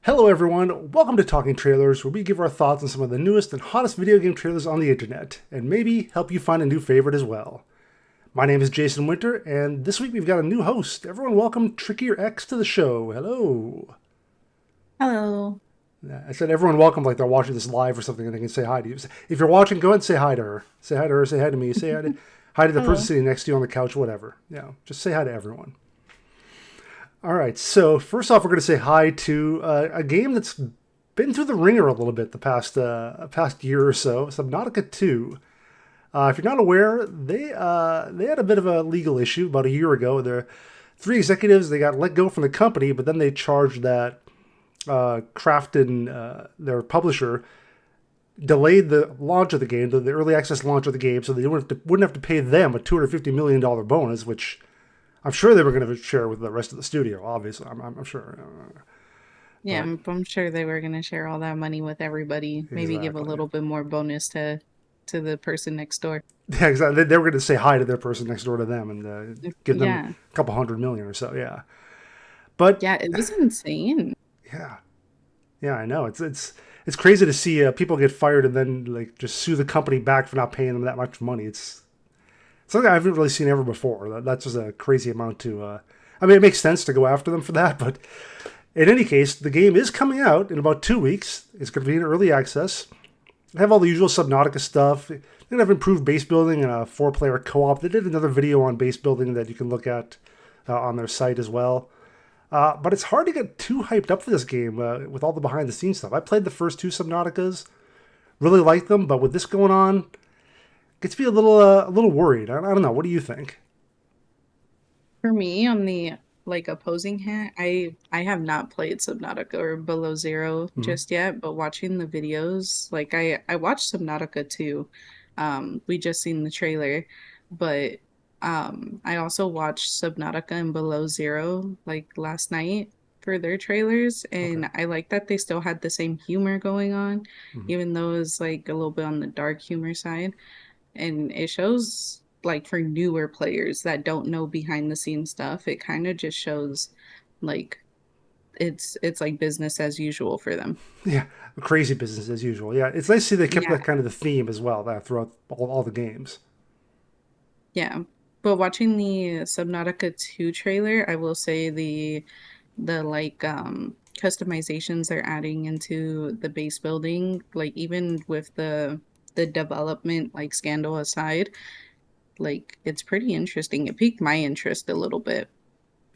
Hello everyone, welcome to Talking Trailers, where we give our thoughts on some of the newest and hottest video game trailers on the internet, and maybe help you find a new favorite as well. My name is Jason Winter, and this week we've got a new host. Everyone welcome Trickier X to the show. Hello. Hello. I said everyone welcome like they're watching this live or something and they can say hi to you. If you're watching, go ahead and say hi to her. Say hi to her, say hi to me, say hi to the person sitting next to you on the couch, whatever. Yeah, just say hi to everyone. All right, so first off, we're going to say hi to a game that's been through the ringer a little bit the past year or so, Subnautica 2. If you're not aware, they had a bit of a legal issue about a year ago. Their three executives, they got let go from the company, but then they charged that Kraft and their publisher delayed the launch of the game, the early access launch of the game, so they wouldn't have to pay them a $250 million bonus, which I'm sure they were going to share with the rest of the studio, obviously. I'm sure. Yeah, I'm sure they were going to share all that money with everybody. Maybe give a little bit more bonus to the person next door. Yeah, exactly. They were going to say hi to their person next door to them and give them a couple $100 million or so. Yeah, but yeah, it was insane. Yeah, I know. It's crazy to see people get fired and then like just sue the company back for not paying them that much money. It's something I haven't really seen ever before. That's just a crazy amount to... I mean, it makes sense to go after them for that, but in any case, the game is coming out in about 2 weeks. It's going to be in early access. They have all the usual Subnautica stuff. They're going to have improved base building and a 4-player co-op. They did another video on base building that you can look at on their site as well. But it's hard to get too hyped up for this game with all the behind-the-scenes stuff. I played the first 2 Subnauticas, really liked them, but with this going on, gets me a little worried. I don't know. What do you think? For me, on the opposing hat, I have not played Subnautica or Below Zero just yet, but watching the videos, I watched Subnautica too. We just seen the trailer, but I also watched Subnautica and Below Zero last night for their trailers, and I like that they still had the same humor going on, even though it was a little bit on the dark humor side. And it shows for newer players that don't know behind the scenes stuff, it kind of just shows it's like business as usual for them. Yeah, crazy business as usual. Yeah, it's nice to see they kept that kind of the theme as well throughout all the games. Yeah, but watching the Subnautica 2 trailer, I will say the customizations they're adding into the base building, even with the development scandal aside, it's pretty interesting. It piqued my interest a little bit.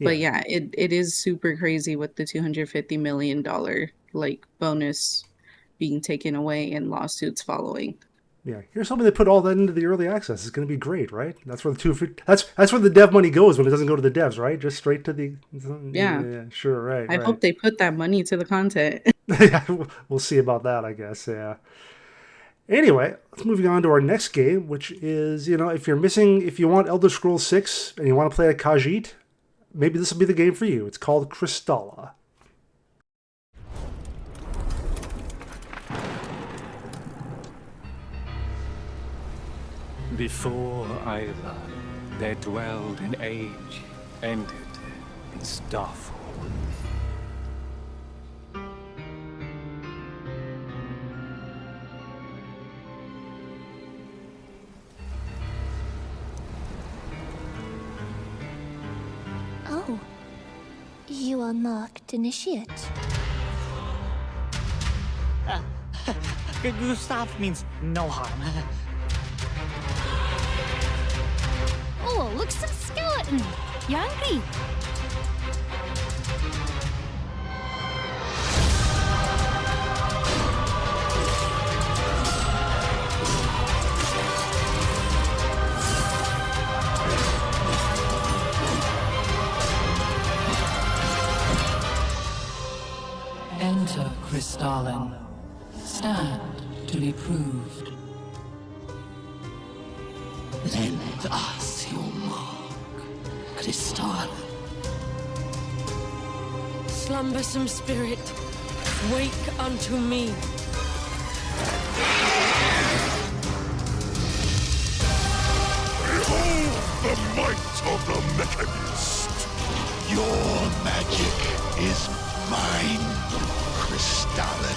But yeah, it is super crazy with the $250 million bonus being taken away and lawsuits following. Yeah, here's something they put all that into the early access. It's going to be great, right? That's where that's where the dev money goes when it doesn't go to the devs, right? Just straight to the Yeah, sure, right. I hope they put that money to the content. Yeah, we'll see about that, I guess. Yeah. Anyway, let's moving on to our next game, which is, if you want Elder Scrolls 6 and you want to play a Khajiit, maybe this will be the game for you. It's called Kristala. Before either, there dwelled an age, ended in Starfall. Oh, you are marked initiate. Gustav means no harm. Oh, look, some skeleton. You hungry? Enter, Kristala. Stand to be proved. Lend us your mark, Kristala. Slumbersome spirit, wake unto me. Behold the might of the Mechanist! Your magic is mine, Kristala.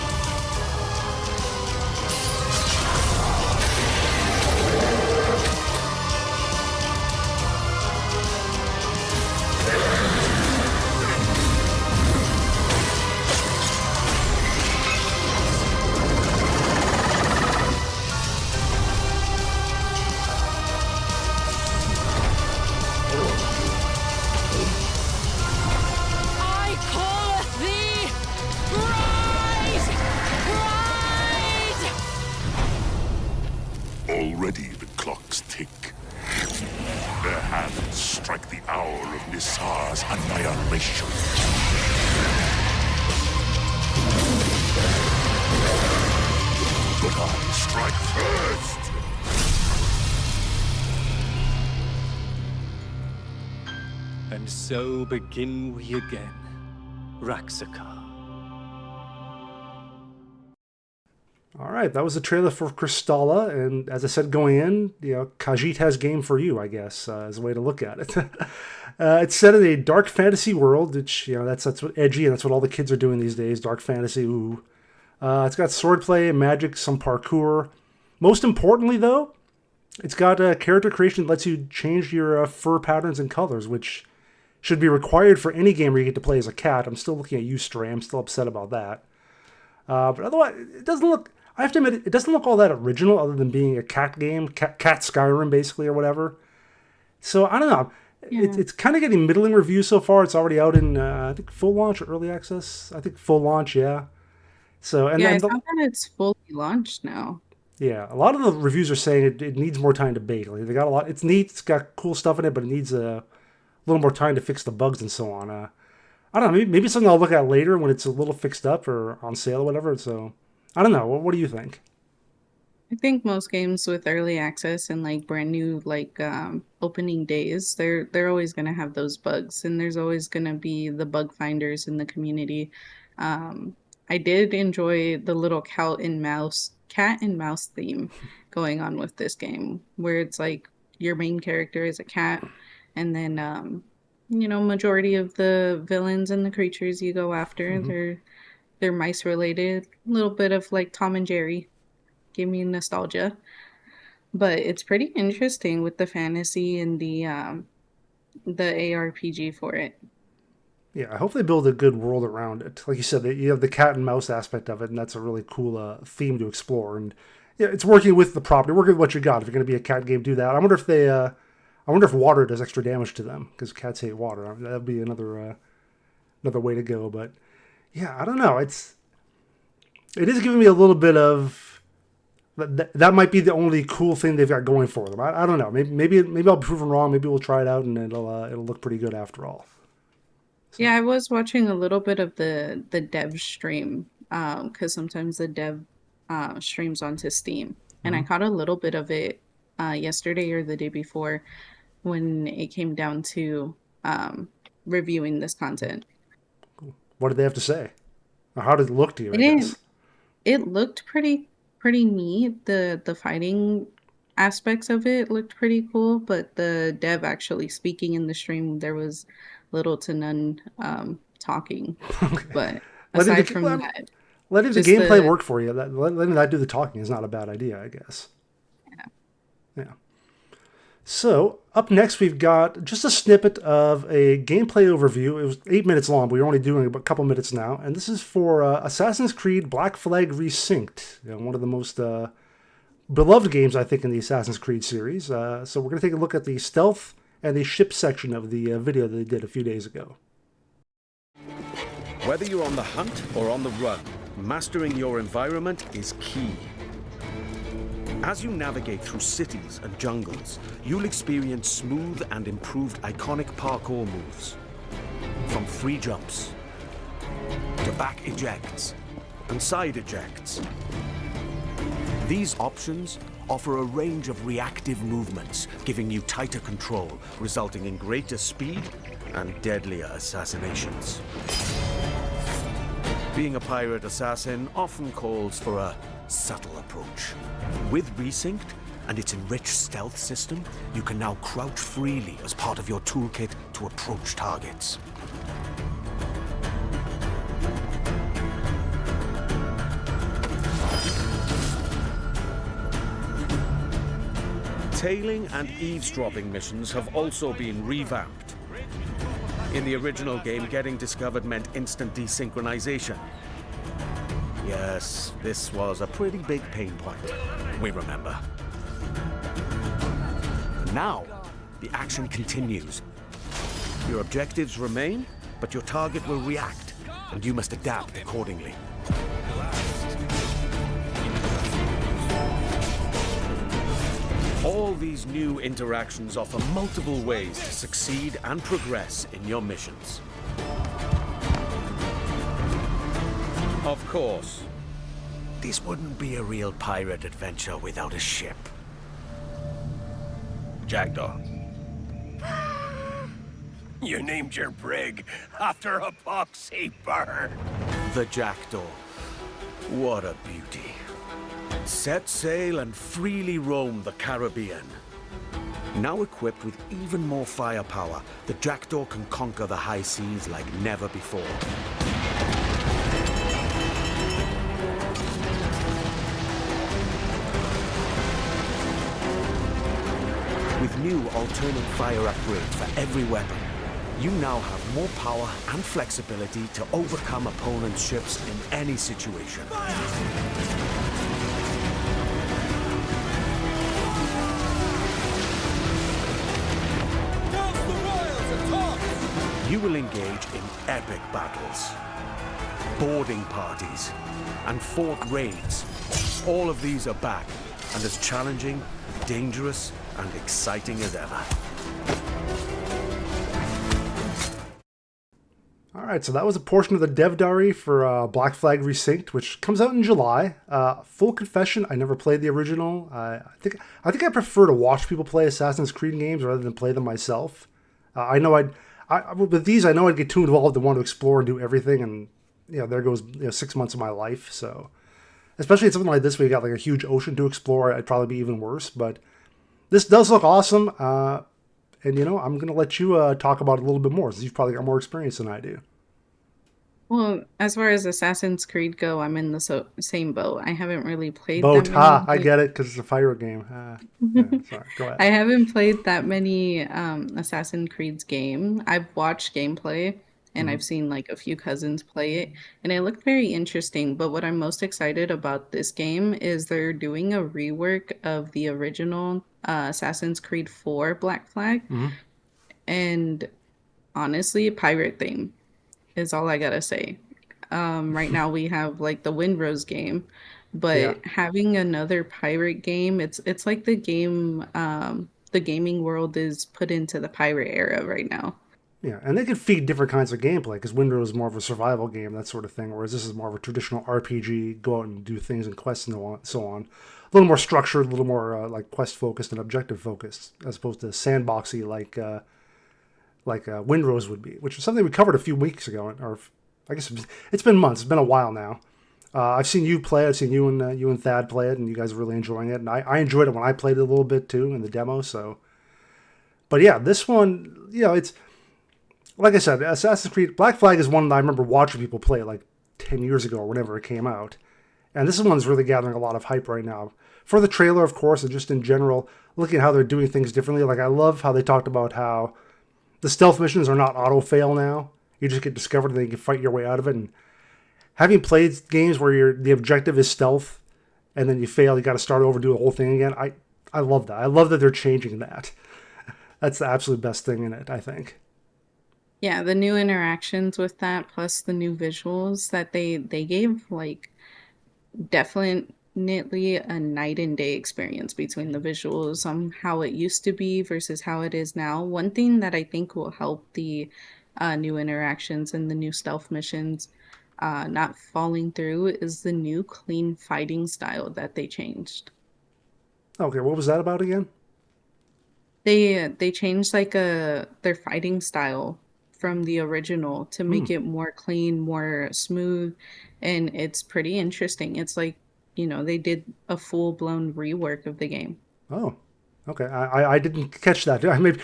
I calleth thee! Rise! Rise! Already the clocks tick. Their hands strike the hour of Nisar's annihilation. But I strike first! And so begin we again, Raxaka. All right, that was the trailer for Kristala, and as I said going in, Khajiit has game for you, I guess, is a way to look at it. It's set in a dark fantasy world, which that's what edgy, and that's what all the kids are doing these days. Dark fantasy, ooh. It's got swordplay, magic, some parkour. Most importantly, though, it's got character creation that lets you change your fur patterns and colors, which should be required for any game where you get to play as a cat. I'm still looking at you, Stray. I'm still upset about that. But otherwise, it doesn't look... I have to admit, it doesn't look all that original other than being a cat game, cat Skyrim, basically, or whatever. So, I don't know. Yeah. It's kind of getting middling reviews so far. It's already out in, I think, full launch or early access. I think full launch, yeah. So, and Yeah, I then saw that it's fully launched now. yeah, a lot of the reviews are saying it needs more time to bake. Like, they got a lot. It's neat. It's got cool stuff in it, but it needs a little more time to fix the bugs and so on. I don't know. Maybe it's something I'll look at later when it's a little fixed up or on sale or whatever. So, I don't know. What do you think? I think most games with early access and like brand new opening days, they're always gonna have those bugs, and there's always gonna be the bug finders in the community. Um, I did enjoy the little cat and mouse theme going on with this game, where it's like your main character is a cat, and then majority of the villains and the creatures you go after, they're mice related. A little bit of like Tom and Jerry. Give me nostalgia. But it's pretty interesting with the fantasy and the ARPG for it. Yeah, I hope they build a good world around it. Like you said, you have the cat and mouse aspect of it, and that's a really cool theme to explore. And yeah, it's working with the property, working with what you got. If you're going to be a cat game, do that. I wonder if water does extra damage to them because cats hate water. That'd be another way to go. But yeah, I don't know. It is giving me a little bit of that might be the only cool thing they've got going for them. I don't know. Maybe I'll be proven wrong. Maybe we'll try it out and it'll look pretty good after all. So. Yeah, I was watching a little bit of the dev stream because sometimes the dev streams onto Steam, and I caught a little bit of it yesterday or the day before when it came down to reviewing this content. What did they have to say? Or how did it look to you? It looked pretty neat. The fighting aspects of it looked pretty cool, but the dev actually speaking in the stream, there was little to none talking. But Letting the, aside from that, letting the just gameplay the work for you, letting that do the talking is not a bad idea, I guess. Yeah. So, up next, we've got just a snippet of a gameplay overview. It was 8 minutes long, but we're only doing a couple minutes now. And this is for Assassin's Creed Black Flag Resynced, one of the most beloved games, I think, in the Assassin's Creed series. So we're going to take a look at the stealth and the ship section of the video that they did a few days ago. Whether you're on the hunt or on the run, mastering your environment is key. As you navigate through cities and jungles, you'll experience smooth and improved iconic parkour moves. From free jumps, to back ejects, and side ejects. These options offer a range of reactive movements, giving you tighter control, resulting in greater speed and deadlier assassinations. Being a pirate assassin often calls for a subtle approach. With Resynced and its enriched stealth system, you can now crouch freely as part of your toolkit to approach targets. Tailing and eavesdropping missions have also been revamped. In the original game, getting discovered meant instant desynchronization. Yes, this was a pretty big pain point, we remember. Now, the action continues. Your objectives remain, but your target will react, and you must adapt accordingly. All these new interactions offer multiple ways to succeed and progress in your missions. Of course, this wouldn't be a real pirate adventure without a ship. Jackdaw. You named your brig after a poxy bird. The Jackdaw. What a beauty. Set sail and freely roam the Caribbean. Now equipped with even more firepower, the Jackdaw can conquer the high seas like never before. With new alternate fire upgrades for every weapon, you now have more power and flexibility to overcome opponents' ships in any situation. You will engage in epic battles, boarding parties, and fort raids. All of these are back, and as challenging, dangerous, and exciting as ever. Alright, so that was a portion of the dev diary for Black Flag Resynced, which comes out in July. Full confession, I never played the original. I think I prefer to watch people play Assassin's Creed games rather than play them myself. I know with these, I know I'd get too involved and want to explore and do everything, and there goes 6 months of my life. So, especially in something like this, where you got like a huge ocean to explore, it'd probably be even worse. But this does look awesome, and I'm gonna let you talk about it a little bit more, since you've probably got more experience than I do. Well, as far as Assassin's Creed go, I'm in the same boat. I haven't really played Boat, that many. I get it, because it's a fire game. Yeah, sorry, go ahead. I haven't played that many Assassin's Creed's game. I've watched gameplay and I've seen like a few cousins play it, and it looked very interesting. But what I'm most excited about this game is they're doing a rework of the original Assassin's Creed 4 Black Flag, and honestly, pirate theme is all I gotta say. Right now we have like the Windrose game, but having another pirate game, it's like the gaming world is put into the pirate era right now. Yeah, and they can feed different kinds of gameplay, because Windrose is more of a survival game, that sort of thing, whereas this is more of a traditional RPG, go out and do things and quests and so on. A little more structured, a little more like quest-focused and objective-focused, as opposed to sandboxy like Windrose would be, which is something we covered a few weeks ago, or I guess it's been months, it's been a while now. I've seen you play. I've seen you and Thad play it, and you guys are really enjoying it. And I enjoyed it when I played it a little bit too in the demo. So, but yeah, this one, it's like I said, Assassin's Creed Black Flag is one that I remember watching people play like 10 years ago or whenever it came out, and this one's really gathering a lot of hype right now for the trailer, of course, and just in general, looking at how they're doing things differently. Like I love how they talked about how the stealth missions are not auto fail now. You just get discovered and then you can fight your way out of it. And having played games where the objective is stealth and then you fail, you got to start over, do the whole thing again. I love that. I love that they're changing that. That's the absolute best thing in it, I think. Yeah, the new interactions with that, plus the new visuals that they gave, like, definitely a night and day experience between the visuals on how it used to be versus how it is now. One thing that I think will help the new interactions and the new stealth missions not falling through is the new clean fighting style that they changed. Okay, what was that about again? They changed like their fighting style from the original to make it more clean, more smooth, and it's pretty interesting. It's like, they did a full-blown rework of the game. Oh, okay. I didn't catch that. Maybe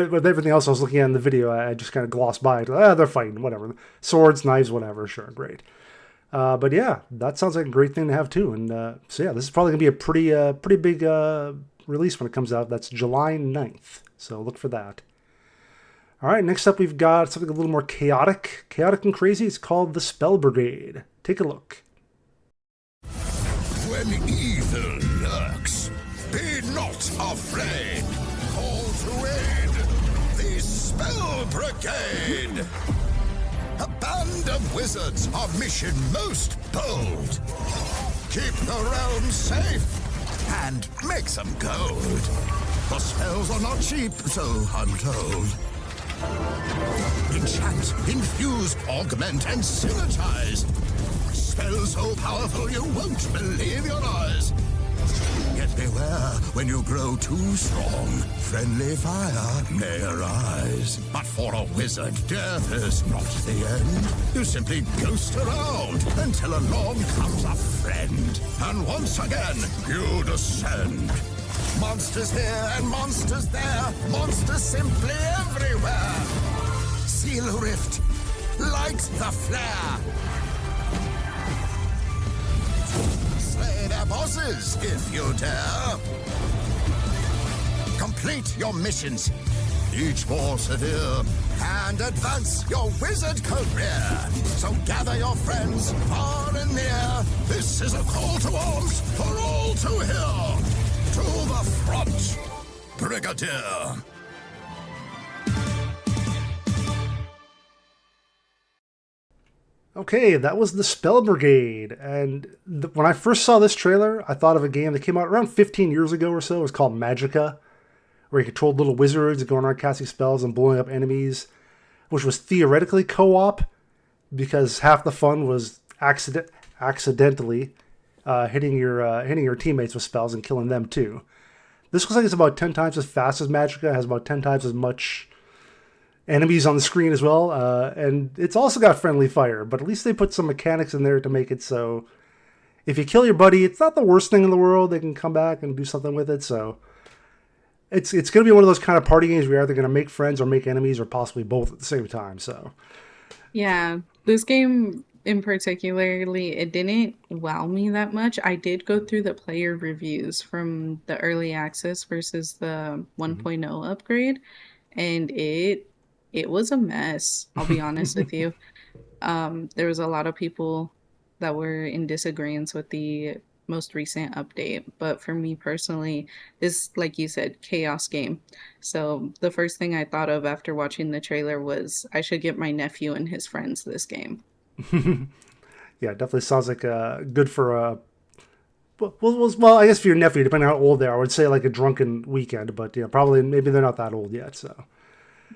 with everything else I was looking at in the video, I just kind of glossed by it. They're fighting, whatever. Swords, knives, whatever. Sure, great. But yeah, that sounds like a great thing to have too. And so yeah, this is probably going to be a pretty big release when it comes out. That's July 9th. So look for that. All right, next up we've got something a little more chaotic and crazy. It's called the Spell Brigade. Take a look. When evil lurks, be not afraid. Call to aid the Spell Brigade. A band of wizards, our mission most bold. Keep the realm safe and make some gold. The spells are not cheap, so I'm told. Enchant, infuse, augment, and synergize. Spells so powerful you won't believe your eyes. Yet beware when you grow too strong. Friendly fire may arise. But for a wizard, death is not the end. You simply ghost around until along comes a friend. And once again, you descend. Monsters here and monsters there. Monsters simply everywhere. Seal a rift. Light the flare. Slay their bosses if you dare. Complete your missions, each more severe, and advance your wizard career. So gather your friends far and near. This is a call to arms for all to hear. To the front, Brigadier. Okay, that was the Spell Brigade, and when I first saw this trailer, I thought of a game that came out around 15 years ago or so. It was called Magicka, where you controlled little wizards going around casting spells and blowing up enemies, which was theoretically co-op, because half the fun was accidentally hitting your teammates with spells and killing them too. This looks like it's about 10 times as fast as Magicka, has about 10 times as much enemies on the screen as well, and it's also got friendly fire, but at least they put some mechanics in there to make it so if you kill your buddy, it's not the worst thing in the world. They can come back and do something with it, so it's going to be one of those kind of party games where you're either going to make friends or make enemies or possibly both at the same time. So Yeah, this game in particularly, it didn't wow me that much. I did go through the player reviews from the early access versus the 1.0 upgrade, and it was a mess. I'll be honest with you. There was a lot of people that were in disagreement with the most recent update, but for me personally, this, like you said, chaos game. So the first thing I thought of after watching the trailer was I should get my nephew and his friends this game. Yeah, it definitely sounds like good for well, I guess for your nephew, depending on how old they are, I would say like a drunken weekend, but probably maybe they're not that old yet. So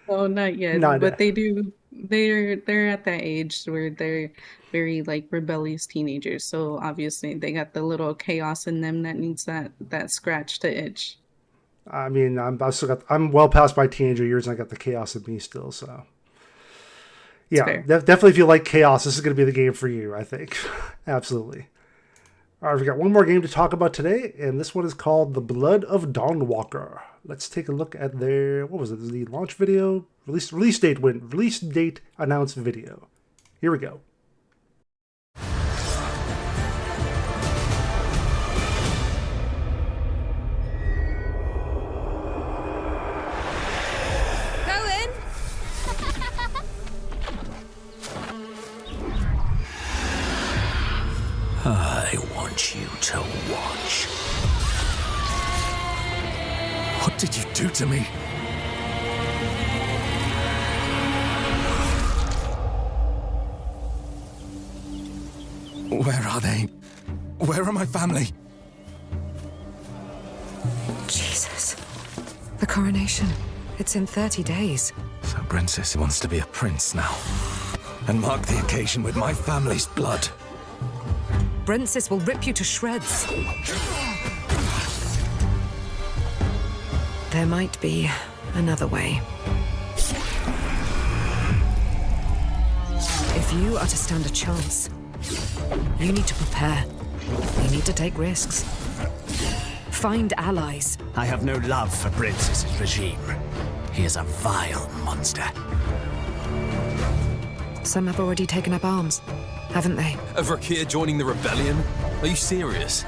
Oh, not yet, but they do. They're at that age where they're very like rebellious teenagers. So obviously they got the little chaos in them that needs that scratch to itch. I mean, I'm well past my teenager years, and I got the chaos in me still. So Yeah, fair. definitely if you like chaos, this is going to be the game for you, I think. Absolutely. All right, we got one more game to talk about today, and this one is called The Blood of Dawnwalker. Let's take a look at their, what was it, the launch video? Release date announced video. Here we go. I want you to watch. What did you do to me? Where are they? Where are my family? Jesus. The coronation. It's in 30 days. So Princess wants to be a prince now. And mark the occasion with my family's blood. Brentsis will rip you to shreds. There might be another way. If you are to stand a chance, you need to prepare. You need to take risks. Find allies. I have no love for Princess's regime. He is a vile monster. Some have already taken up arms, haven't they? A Vrakir joining the rebellion? Are you serious?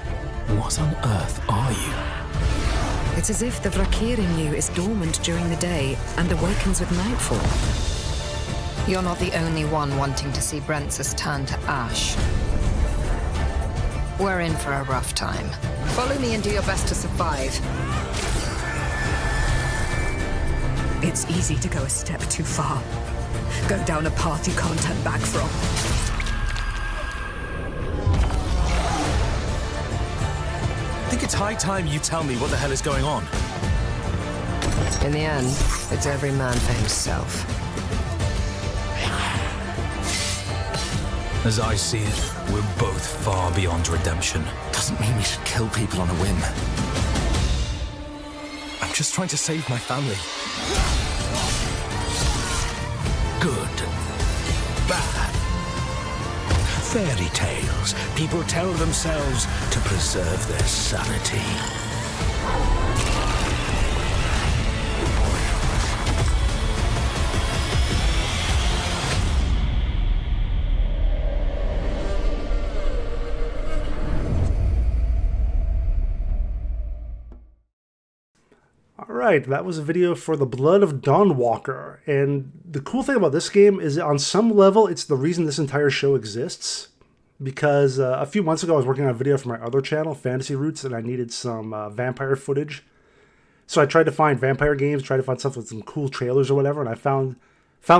What on earth are you? It's as if the Vrakir in you is dormant during the day and awakens with nightfall. You're not the only one wanting to see Brentsis turn to ash. We're in for a rough time. Follow me and do your best to survive. It's easy to go a step too far. Go down a path you can't turn back from. I think it's high time you tell me what the hell is going on. In the end, it's every man for himself. As I see it, we're both far beyond redemption. Doesn't mean we should kill people on a whim. I'm just trying to save my family. Good. Bad. Fairy tales. People tell themselves to preserve their sanity. Alright, that was a video for The Blood of Dawnwalker, and the cool thing about this game is that on some level it's the reason this entire show exists, because a few months ago I was working on a video for my other channel, Fantasy Roots, and I needed some vampire footage. So I tried to find vampire games, tried to find stuff with some cool trailers or whatever, and I found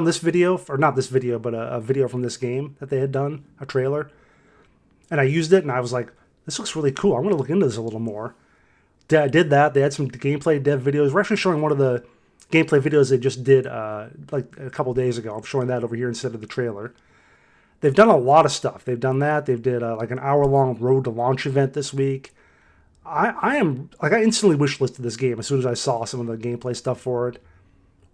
this video, or not this video, but a video from this game that they had done, a trailer, and I used it and I was like, this looks really cool, I'm going to look into this a little more. I did that. They had some gameplay dev videos. We're actually showing one of the gameplay videos they just did like a couple days ago. I'm showing that over here instead of the trailer. They've done a lot of stuff. They've done that. They've did like an hour-long road to launch event this week. I instantly wishlisted this game as soon as I saw some of the gameplay stuff for it.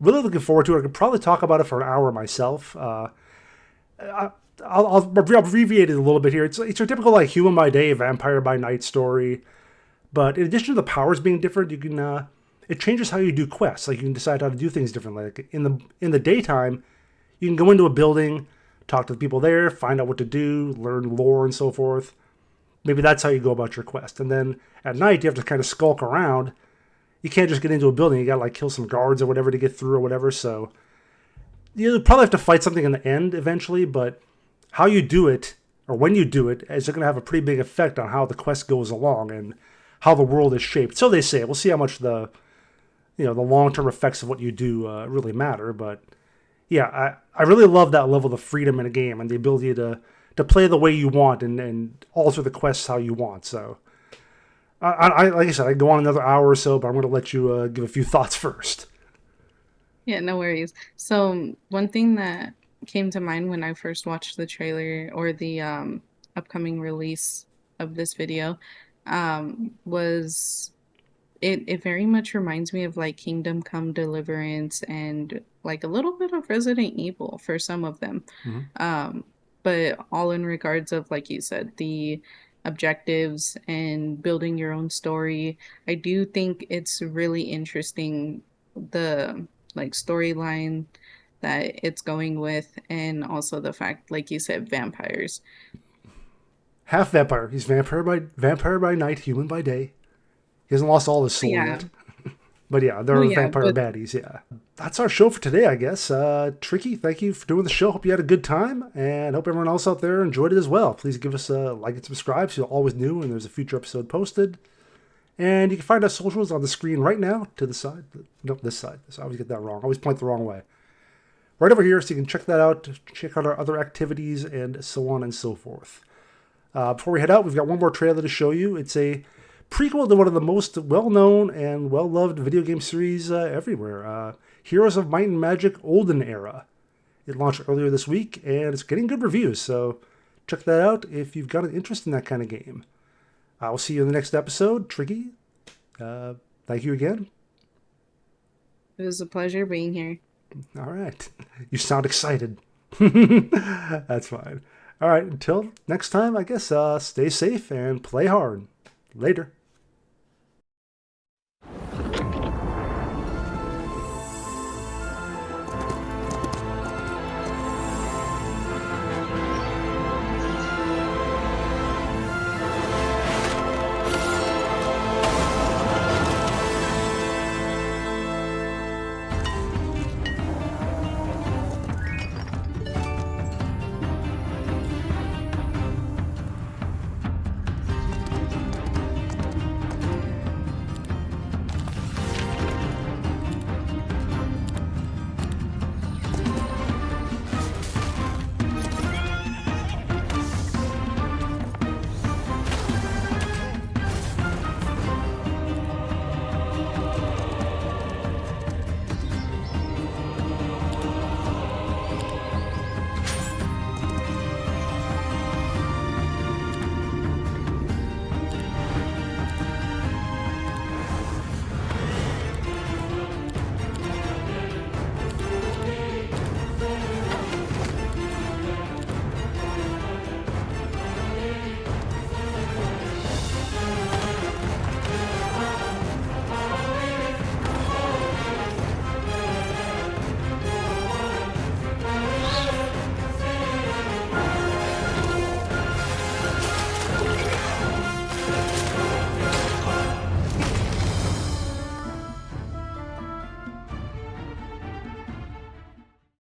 Really looking forward to it. I could probably talk about it for an hour myself. I'll abbreviate it a little bit here. It's a typical like human by day, vampire by night story. But in addition to the powers being different, you can it changes how you do quests. Like you can decide how to do things differently. Like in the daytime, you can go into a building, talk to the people there, find out what to do, learn lore and so forth. Maybe that's how you go about your quest. And then at night, you have to kind of skulk around. You can't just get into a building. You got to like kill some guards or whatever to get through or whatever. So you'll probably have to fight something in the end eventually. But how you do it or when you do it is going to have a pretty big effect on how the quest goes along and how the world is shaped. So they say. We'll see how much the long-term effects of what you do really matter. But yeah, I really love that level of freedom in a game and the ability to play the way you want and alter the quests how you want. So I like I said, I go on another hour or so, but I'm going to let you give a few thoughts first. Yeah, no worries. So one thing that came to mind when I first watched the trailer or the upcoming release of this video was it very much reminds me of like Kingdom Come Deliverance and like a little bit of Resident Evil for some of them. But all in regards of, like you said, the objectives and building your own story. I do think it's really interesting, the like storyline that it's going with, and also the fact, like you said, vampires. Half vampire. He's vampire by night, human by day. He hasn't lost all his soul yet. But yeah, they're vampire baddies, yeah. That's our show for today, I guess. Tricky, thank you for doing the show. Hope you had a good time, and hope everyone else out there enjoyed it as well. Please give us a like and subscribe so you're always new when there's a future episode posted. And you can find our socials on the screen right now to the side. No, this side. I always get that wrong. I always point the wrong way. Right over here, so you can check that out. Check out our other activities and so on and so forth. Before we head out, we've got one more trailer to show you. It's a prequel to one of the most well-known and well-loved video game series everywhere. Heroes of Might and Magic Olden Era. It launched earlier this week, and it's getting good reviews, so check that out if you've got an interest in that kind of game. I will see you in the next episode. Tricky, thank you again. It was a pleasure being here. All right. You sound excited. That's fine. All right, until next time, I guess, stay safe and play hard. Later.